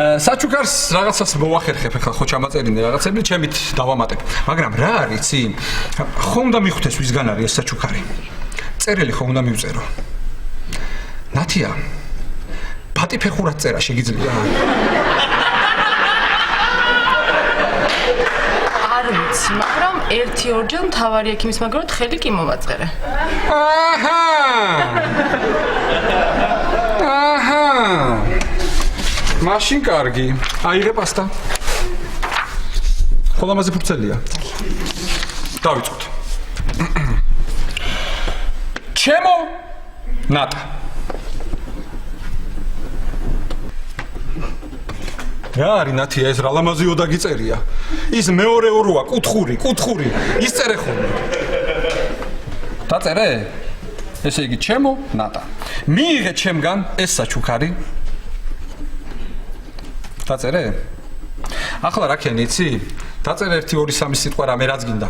საჩუქარს რაღაცას მოვახერხებ ახლა ხო ჩამაწერინე რაღაცები ჩემით დავამატებ მაგრამ რა არის იცი ხო უნდა მიხვდეს ვისგან არის ეს საჩუქარი წერილი ხო უნდა მივწერო ნათია ბატი ფეხურად წერა შეგიძლია არ ვიცი მაგრამ 1-2 მთავარი ექიმის მაგრად ხელი კი მოვაწერე აჰა მაშინ კარგი აიღე პასტა ხოლო ამაზე ფურცელია დავიწყოთ ჩემო ნატა რა არის ნათია ეს რა ლამაზიო დაგიწერია ის მეორე ოროა კუთხური ისწერე ხოლმე დაწერე ესე იგი ჩემო ნატა მიიღე ჩემგან ეს საჩუქარი დაწერე ახლა რა ქენი იცი დაწერე 1-2-3 სიტყვა რამე რაც გინდა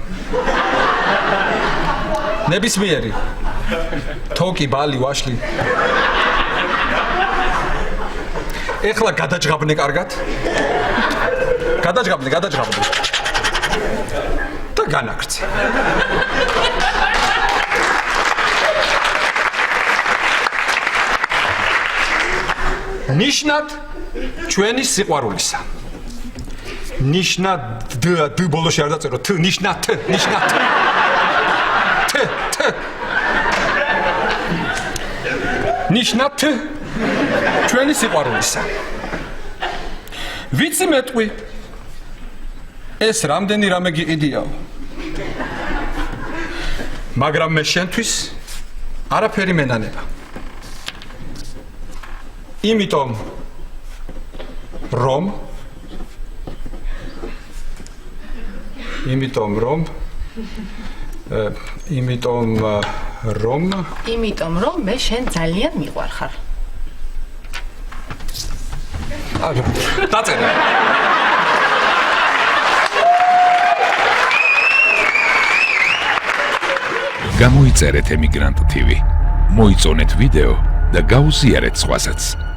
ნებისმიერი თოკი ბალი ვაშლი ეხლა გადაჯღაბნე კარგად გადაჯღაბნე და განაგრძე ნიშნად ჩვენი სიყვარულისა ნიშნად д ბოლოში არ დაწერო თ ნიშნად ნიშნად ჩვენი სიყვარულისა ვიცი მეტყვი ეს რამდენი რამე გიყიდიაო მაგრამ მე შენთვის არაფერი მენანება იმიტომ რომ მე შენ ძალიან მიყვარხარ დაწერე გამოიწერეთ ემიგრანტ TV მოიწონეთ ვიდეო და გაუზიარეთ სხვასაც